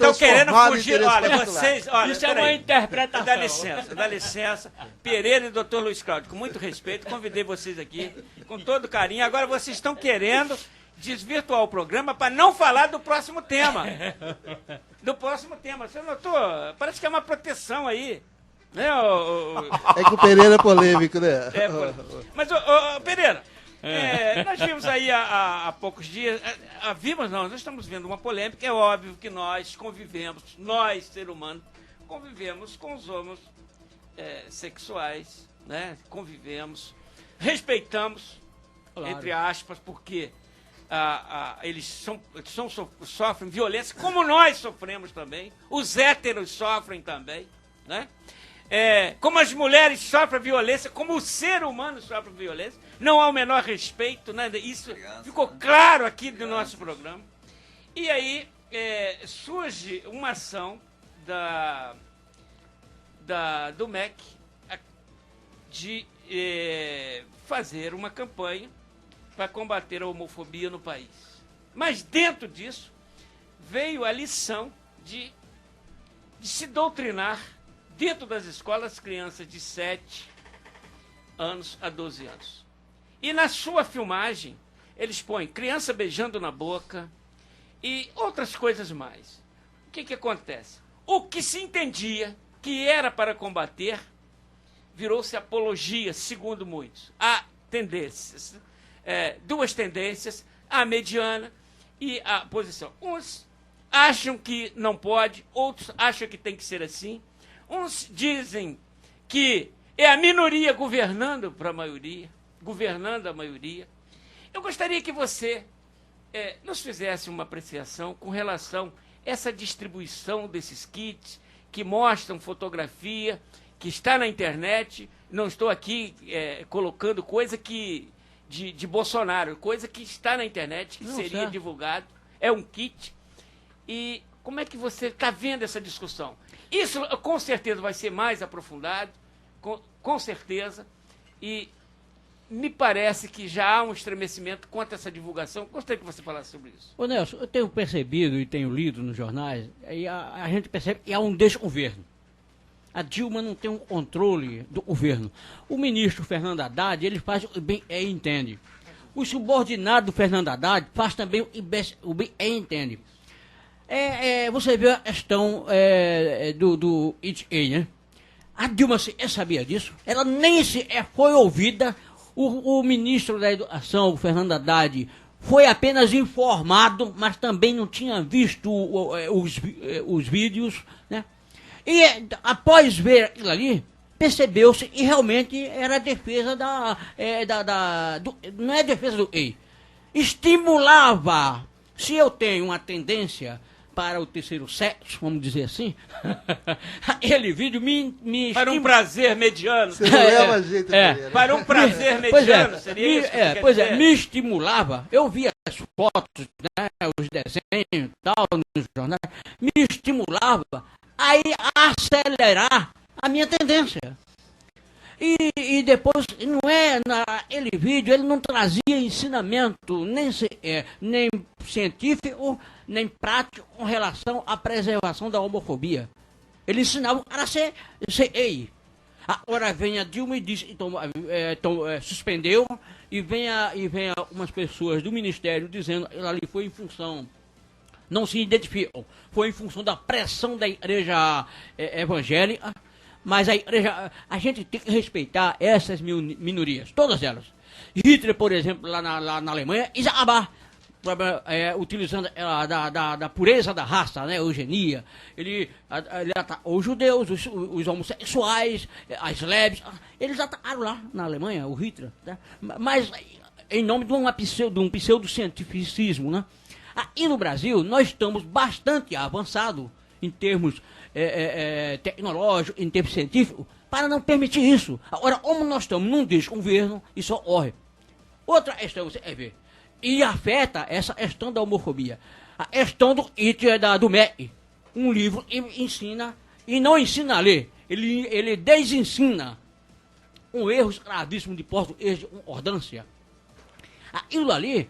estão querendo fugir. Olha, particular. vocês... Olha, Isso é uma interpretação. Dá licença. Pereira e doutor Luiz Cláudio, com muito respeito, convidei vocês aqui, com todo carinho. Agora vocês estão querendo desvirtuar o programa para não falar do próximo tema. Do próximo tema. Você notou? Parece que é uma proteção aí. Né, É que o Pereira é polêmico, né? Mas, Pereira, nós vimos aí há poucos dias, nós estamos vendo uma polêmica. É óbvio que nós convivemos, nós, ser humano, convivemos com os homossexuais, né? Convivemos, respeitamos, claro, entre aspas, porque eles sofrem violência, como nós sofremos também, os héteros sofrem também, né? Como as mulheres sofrem violência, como o ser humano sofre violência, não há o menor respeito, né? Isso ficou claro aqui no nosso programa. E aí surge uma ação do MEC de fazer uma campanha para combater a homofobia no país. Mas dentro disso veio a lição de se doutrinar dentro das escolas, crianças de 7 anos a 12 anos. E na sua filmagem, eles põem criança beijando na boca e outras coisas mais. O que acontece? O que se entendia que era para combater, virou-se apologia, segundo muitos. Há tendências, duas tendências, a mediana e a posição. Uns acham que não pode, outros acham que tem que ser assim. Uns dizem que é a minoria governando para a maioria, governando a maioria. Eu gostaria que você nos fizesse uma apreciação com relação a essa distribuição desses kits que mostram fotografia, que está na internet. Não estou aqui colocando coisa de Bolsonaro, coisa que está na internet, que seria divulgado. É um kit. E como é que você está vendo essa discussão? Isso, com certeza, vai ser mais aprofundado, com certeza, e me parece que já há um estremecimento contra essa divulgação. Gostaria que você falasse sobre isso. Ô Nelson, eu tenho percebido e tenho lido nos jornais, e a gente percebe que há um desgoverno. A Dilma não tem um controle do governo. O ministro Fernando Haddad, ele faz o bem e entende. O subordinado do Fernando Haddad faz também o bem e entende. Você vê a questão do ITA, né? A Dilma sabia disso. Ela nem foi ouvida. O ministro da Educação, o Fernando Haddad, foi apenas informado, mas também não tinha visto os vídeos, né? E após ver aquilo ali, percebeu-se e realmente era a defesa não é a defesa do EI. Estimulava. Se eu tenho uma tendência para o terceiro sexo, vamos dizer assim, aquele vídeo me para um prazer mediano. Você não leva jeito dele. Para um prazer mediano, seria isso? Me estimulava. Eu via as fotos, né, os desenhos e tal, nos jornais, me estimulava a acelerar a minha tendência. E depois, naquele vídeo, ele não trazia ensinamento nem científico, nem prático com relação à preservação da homofobia. Ele ensinava para ser EI. Agora vem a Dilma e diz, suspendeu, e vem umas pessoas do Ministério dizendo que ali foi em função, não se identificam, foi em função da pressão da igreja evangélica. Mas a gente tem que respeitar essas minorias, todas elas. Hitler, por exemplo, lá na Alemanha, utilizando da pureza da raça, né, eugenia, ele atacou os judeus, os homossexuais, as lésbicas, eles atacaram lá na Alemanha, o Hitler, né, mas em nome de um pseudocientificismo, né. Aqui no Brasil, nós estamos bastante avançados em termos tecnológico, em termos científico, para não permitir isso. Agora, como nós estamos num desgoverno, isso ocorre. Outra questão, você quer ver, e afeta essa questão da homofobia. A questão do MEC. Um livro ensina, e não ensina a ler, ele desensina um erro gravíssimo de português de concordância. Aquilo ali,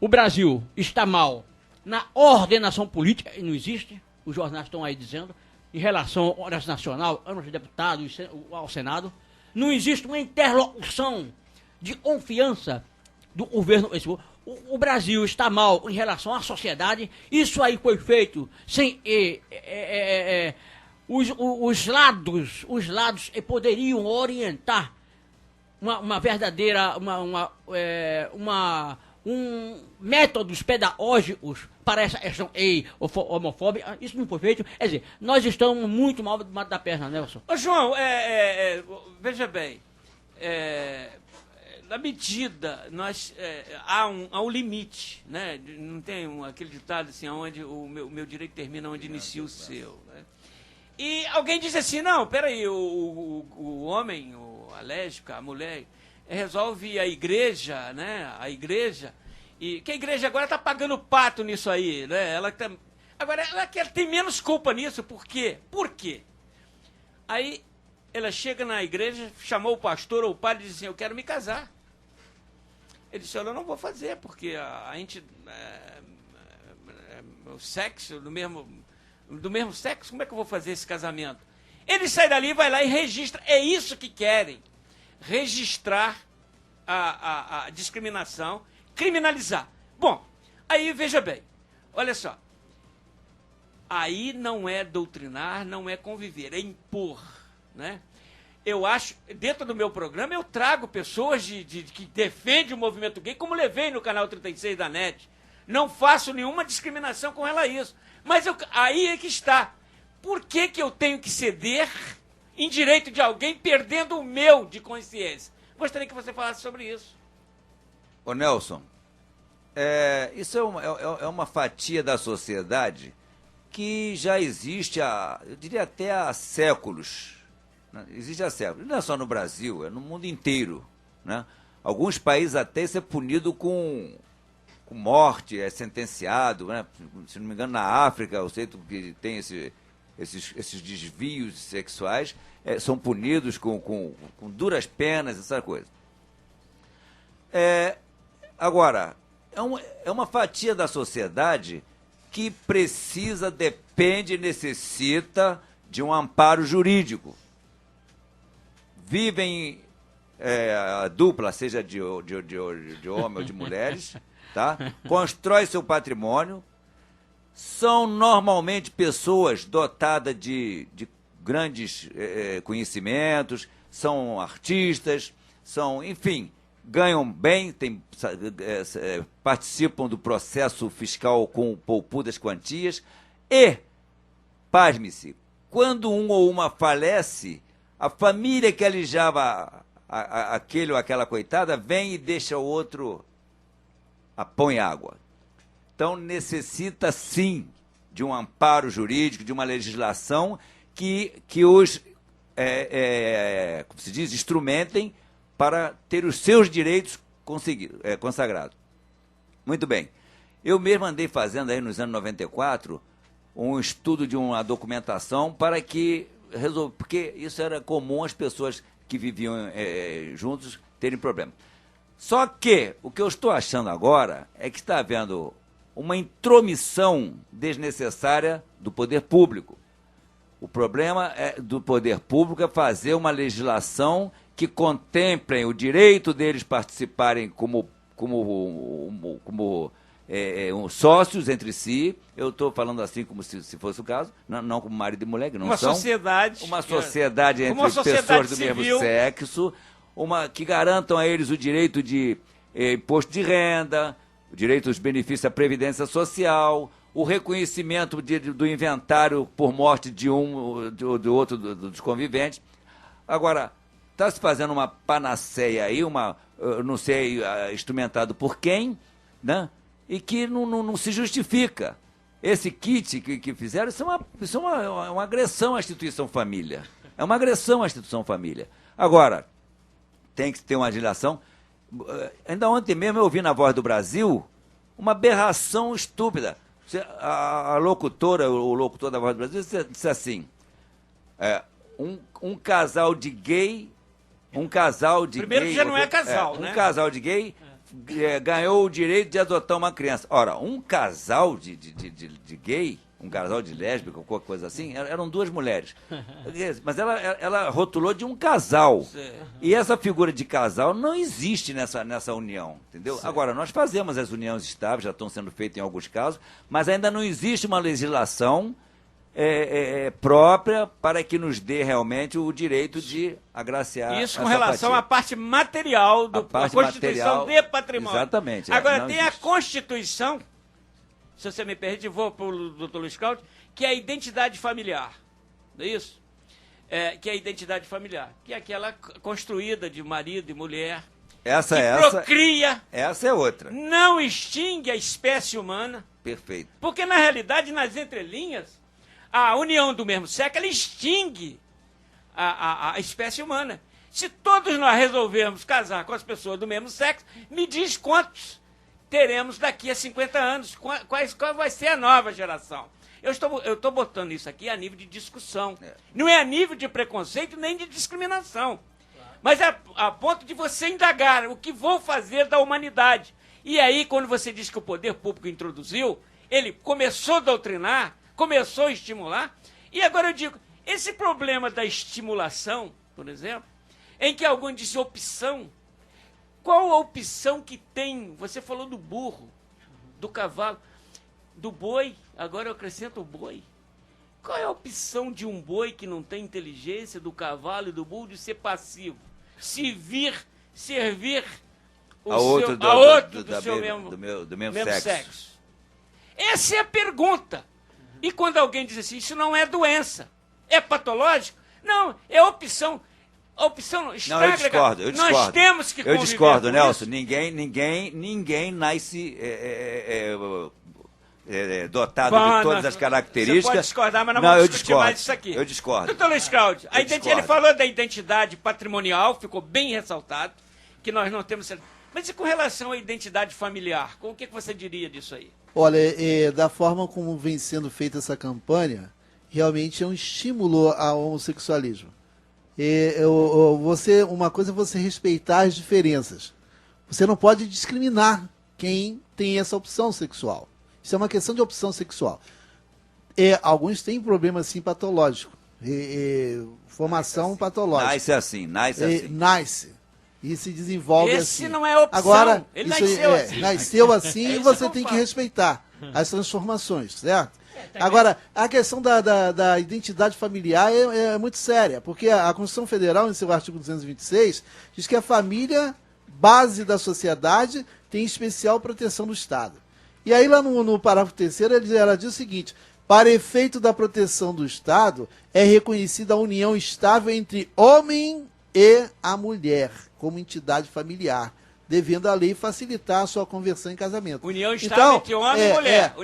o Brasil está mal na ordenação política, e não existe, os jornais estão aí dizendo, em relação ao Congresso Nacional, aos deputados, ao Senado, não existe uma interlocução de confiança do governo. O Brasil está mal em relação à sociedade, isso aí foi feito sem... Os lados poderiam orientar uma verdadeira, métodos pedagógicos para essa questão homofóbica. Isso não foi feito. Quer dizer, nós estamos muito mal da perna, Nelson. Ô, João, veja bem, na medida, há um limite, né? Não tem aquele ditado assim, onde o meu direito termina, onde inicia o seu, né? E alguém diz assim, não, peraí, o homem, a lésbica, a mulher, resolve a igreja, né? A igreja, e que a igreja agora está pagando pato nisso aí, né? Agora, ela tem menos culpa nisso, por quê? Por quê? Aí, ela chega na igreja, chamou o pastor ou o padre e disse assim, eu quero me casar. Ele disse, eu não vou fazer, porque a gente, o sexo do mesmo sexo, como é que eu vou fazer esse casamento? Ele sai dali, vai lá e registra. É isso que querem. Registrar a discriminação, criminalizar. Bom, aí veja bem, olha só. Aí não é doutrinar, não é conviver, é impor, né? Eu acho, dentro do meu programa, eu trago pessoas que defendem o movimento gay, como levei no canal 36 da NET. Não faço nenhuma discriminação com ela a isso. Mas aí é que está. Por que eu tenho que ceder em direito de alguém perdendo o meu de consciência? Gostaria que você falasse sobre isso. Ô Nelson, isso é uma fatia da sociedade que já existe eu diria até há séculos. Né? Existe há séculos. Não é só no Brasil, é no mundo inteiro. Né? Alguns países até isso é punido com morte, é sentenciado, né? Se não me engano, na África, eu sei que tem esses desvios sexuais, são punidos com duras penas, essa coisa. Agora, é uma fatia da sociedade que depende, necessita de um amparo jurídico. Vivem a dupla, seja de homem ou de mulheres, tá? Constrói seu patrimônio, são normalmente pessoas dotadas de grandes conhecimentos, são artistas, enfim, ganham bem, participam do processo fiscal com poupudas quantias e, pasme-se, quando um ou uma falece, a família que alijava aquele ou aquela coitada vem e deixa o outro põe água. Então necessita sim de um amparo jurídico, de uma legislação que os, como se diz, instrumentem para ter os seus direitos consagrados. Muito bem. Eu mesmo andei fazendo aí nos anos 94 um estudo de uma documentação para que porque isso era comum as pessoas que viviam juntos terem problema. Só que o que eu estou achando agora é que está havendo uma intromissão desnecessária do poder público. O problema do poder público é fazer uma legislação que contemple o direito deles participarem como sócios entre si. Eu estou falando assim como se fosse o caso, não como marido e mulher, que não uma são. Sociedade, uma sociedade entre sociedade pessoas do civil. mesmo sexo, que garantam a eles o direito de imposto de renda, o direito aos benefícios da Previdência Social, o reconhecimento do inventário por morte de um ou do outro dos conviventes. Agora, está se fazendo uma panaceia aí, não sei instrumentado por quem, né? E que não se justifica. Esse kit que fizeram, isso é uma agressão à instituição família. É uma agressão à instituição família. Agora, tem que ter uma legislação. Ainda ontem mesmo eu ouvi na Voz do Brasil uma aberração estúpida. A locutora, o locutor da Voz do Brasil disse assim, um casal de gay... Primeiro que já não é casal, né? Um casal de gay ganhou o direito de adotar uma criança. Ora, um casal de gay, um casal de lésbica, ou qualquer coisa assim, eram duas mulheres. Mas ela rotulou de um casal. E essa figura de casal não existe nessa união, entendeu? Agora, nós fazemos as uniões estáveis, já estão sendo feitas em alguns casos, mas ainda não existe uma legislação própria para que nos dê realmente o direito de agraciar isso com relação à parte material da Constituição de Patrimônio. Exatamente. Agora, tem a Constituição, se você me permite, vou para o doutor Luiz Cláudio, que é a identidade familiar, não é isso? Que é a identidade familiar, que é aquela construída de marido e mulher, procria, essa é outra. Não extingue a espécie humana. Perfeito. Porque, na realidade, nas entrelinhas, a união do mesmo sexo, ela extingue a espécie humana. Se todos nós resolvermos casar com as pessoas do mesmo sexo, me diz quantos teremos daqui a 50 anos, qual vai ser a nova geração. Eu estou botando isso aqui a nível de discussão. Não é a nível de preconceito nem de discriminação. Mas a ponto de você indagar o que vou fazer da humanidade. E aí, quando você diz que o poder público introduziu, ele começou a doutrinar, começou a estimular, e agora eu digo, esse problema da estimulação, por exemplo, em que alguém disse opção, qual a opção que tem? Você falou do burro, do cavalo, do boi, agora eu acrescento o boi. Qual é a opção de um boi que não tem inteligência, do cavalo e do burro, de ser passivo? Servir a outro do mesmo sexo. Essa é a pergunta. E quando alguém diz assim, isso não é doença, é patológico? Não, é opção. A opção estraga. Não, eu discordo. Nós temos que conviver. Eu discordo, com Nelson. isso. Ninguém nasce dotado de todas as características. Você pode discordar, mas não vamos discutir mais isso aqui. Eu discordo. Doutor Luiz Cláudio, ele falou da identidade patrimonial, ficou bem ressaltado, que nós não temos... Mas e com relação à identidade familiar? O que você diria disso aí? Olha, da forma como vem sendo feita essa campanha, realmente é um estímulo ao homossexualismo. Uma coisa é você respeitar as diferenças. Você não pode discriminar quem tem essa opção sexual. Isso é uma questão de opção sexual. Alguns têm problema assim patológico. Formação patológica. Nasce assim. Nasce. E se desenvolve assim. Esse não é opção. Agora, ele nasceu assim. Nasceu assim e você tem que respeitar as transformações, certo? Agora, a questão da identidade familiar é muito séria, porque a Constituição Federal, em seu artigo 226, diz que a família, base da sociedade, tem especial proteção do Estado. E aí, lá no parágrafo 3º, ela diz o seguinte: para efeito da proteção do Estado, é reconhecida a união estável entre homem e a mulher, como entidade familiar, devendo a lei facilitar a sua conversão em casamento. União estável entre homem e mulher.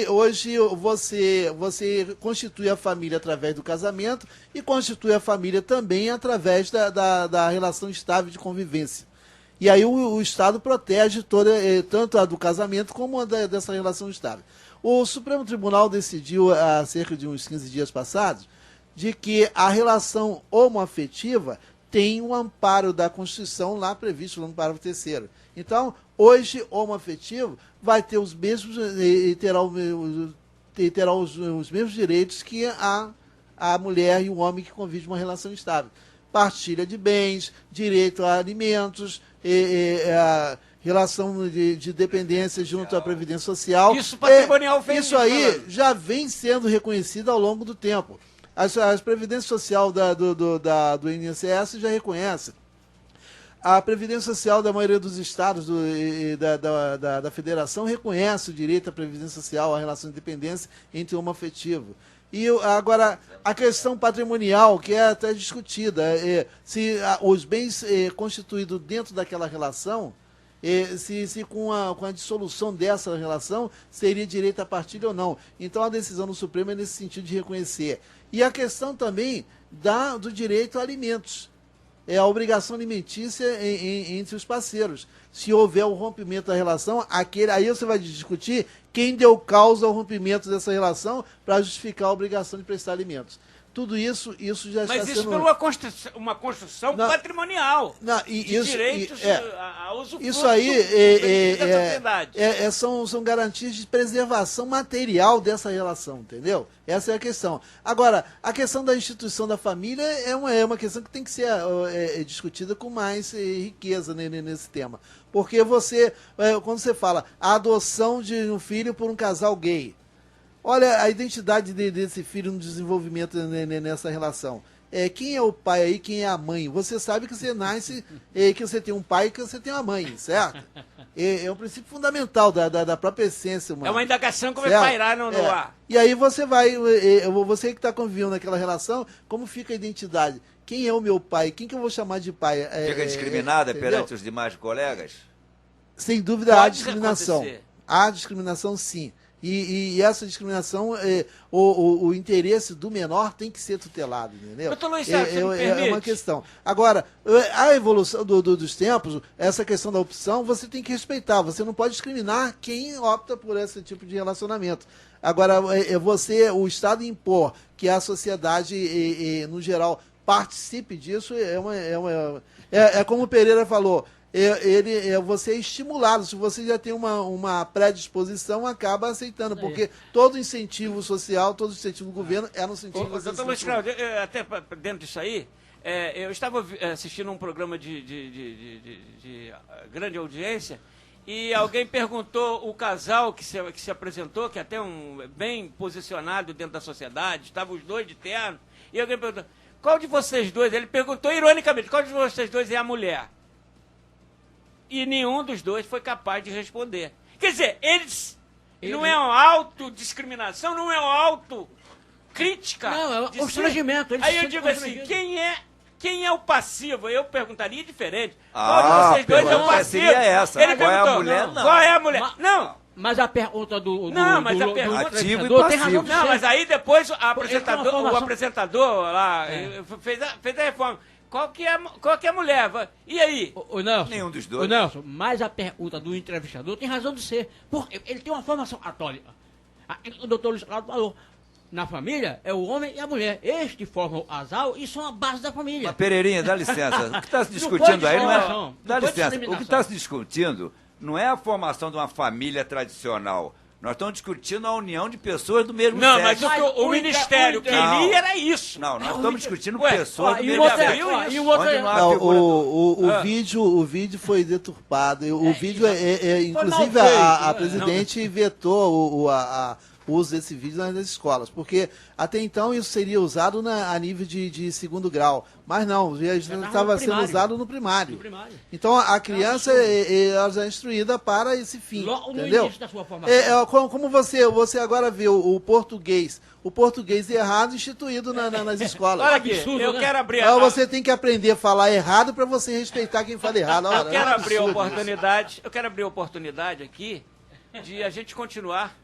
Hoje você constitui a família através do casamento e constitui a família também através da relação estável de convivência. E aí o Estado protege tanto a do casamento como a dessa relação estável. O Supremo Tribunal decidiu, há cerca de uns 15 dias passados, de que a relação homoafetiva tem um amparo da Constituição lá previsto no parágrafo 3º. Então, hoje, homoafetivo vai ter os mesmos, terá os mesmos direitos que a mulher e o homem que convivem uma relação estável. Partilha de bens, direito a alimentos, a relação de dependência junto à Previdência Social. Isso patrimonial fez isso aí já vem sendo reconhecido ao longo do tempo. As Previdência Social do INSS já reconhece. A Previdência Social da maioria dos estados da Federação reconhece o direito à Previdência Social, à relação de dependência entre o homoafetivo. E agora, a questão patrimonial, que é até discutida, se os bens constituídos dentro daquela relação, se com a dissolução dessa relação, seria direito à partilha ou não. Então, a decisão do Supremo é nesse sentido de reconhecer. E a questão também do direito a alimentos. É a obrigação alimentícia entre os parceiros. Se houver o rompimento da relação, aí você vai discutir quem deu causa ao rompimento dessa relação para justificar a obrigação de prestar alimentos. tudo isso já está Mas isso sendo... por uma construção Não, patrimonial. Não, de direitos a usufruto isso aí da sociedade. são garantias de preservação material dessa relação, entendeu? Essa é a questão. Agora, a questão da instituição da família é uma questão que tem que ser discutida com mais riqueza nesse tema. Porque quando você fala a adoção de um filho por um casal gay, olha a identidade desse filho no desenvolvimento nessa relação. Quem é o pai aí, quem é a mãe? Você sabe que você nasce, que você tem um pai e que você tem uma mãe, certo? É um princípio fundamental da própria essência humana. É uma indagação que vai certo? pairar no ar. E aí você que está convivendo naquela relação, como fica a identidade? Quem é o meu pai? Quem que eu vou chamar de pai? Fica discriminada entendeu? perante os demais colegas? Sem dúvida há Pode discriminação. acontecer. Há discriminação, sim. E essa discriminação, o interesse do menor tem que ser tutelado, entendeu? Doutor Luiz Sérgio, você me permite? É uma questão. Agora, a evolução dos tempos, essa questão da opção, você tem que respeitar. Você não pode discriminar quem opta por esse tipo de relacionamento. Agora, o Estado impor que a sociedade, no geral, participe disso, é como o Pereira falou, você é estimulado. Se você já tem uma predisposição, acaba aceitando, porque todo incentivo social, todo incentivo do governo é no sentido de você. Doutor Luiz Cláudio, até dentro disso aí, eu estava assistindo um programa de grande audiência e alguém perguntou, o casal que se apresentou, que é até bem posicionado dentro da sociedade, estavam os dois de terno, e alguém perguntou, qual de vocês dois, ele perguntou ironicamente, qual de vocês dois é a mulher? E nenhum dos dois foi capaz de responder. Quer dizer, não é uma autodiscriminação, não é uma autocrítica. Não, é um constrangimento. Aí eu digo assim, quem é o passivo? Eu perguntaria diferente. Qual de vocês dois é o passivo? Seria essa. Ele Qual é a perguntou, mulher? Não. Qual é a mulher? Não. Mas a pergunta do ativo e tem razão passivo. de Não, ser. mas aí depois o Ele tem uma apresentador lá fez a reforma. Qual que é a mulher? E aí? O Nelson, Nenhum dos dois. O Nelson, mas a pergunta do entrevistador tem razão de ser. Porque ele tem uma formação católica. O doutor Luiz Cláudio falou, na família é o homem e a mulher. Eles que formam o casal e são a base da família. Mas, Pereirinha, dá licença. O que está se Não discutindo pode aí não é... discriminação. Dá Não pode licença. O que discriminação. está se discutindo não é a formação de uma família tradicional. Nós estamos discutindo a união de pessoas do mesmo Não, mas sexo. o ministério queria era isso. Não, nós estamos discutindo Ué, pessoas do e mesmo o outro sexo. e o outro Onde não há Não, figura do- o vídeo foi deturpado. O vídeo, inclusive, mal feito, a né? presidente vetou o uso desse vídeo nas escolas, porque até então isso seria usado a nível de segundo grau, mas não, já estava sendo primário. usado no primário. No primário. Então a criança ela já é instruída para esse fim, Logo no entendeu? início da sua formação. Como você agora vê o português errado instituído nas escolas. Olha aqui, Absurdo, eu né? quero abrir Então você tem que aprender a falar errado para você respeitar quem fala errado. Olha, Eu quero é um abrir a absurdo oportunidade, aqui de a gente continuar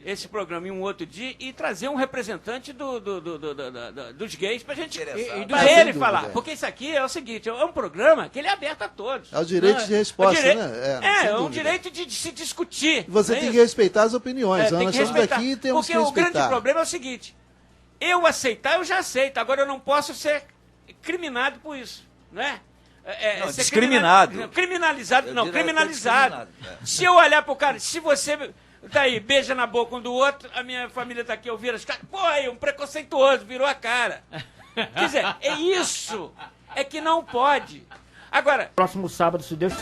esse programa em um outro dia e trazer um representante dos gays pra gente Interessado. pra Sem ele dúvida, falar. Porque isso aqui é o seguinte, é um programa que ele é aberto a todos. isso. É o direito de resposta, O direi- né? sem É um dúvida. direito de se discutir. Você não é tem isso? que respeitar as opiniões. Tem Nós que estamos respeitar. aqui e temos Porque que o respeitar. grande problema é o seguinte, eu já aceito, agora eu não posso ser criminado por isso, não é? Não, ser discriminado. Criminalizado, Eu não, diria até criminalizado. discriminado, Se eu olhar pro cara, se você tá aí, beija na boca um do outro, a minha família tá aqui, eu viro as caras, pô, aí, um preconceituoso, virou a cara. Quer dizer, é isso, é que não pode. Agora, Próximo sábado, se Deus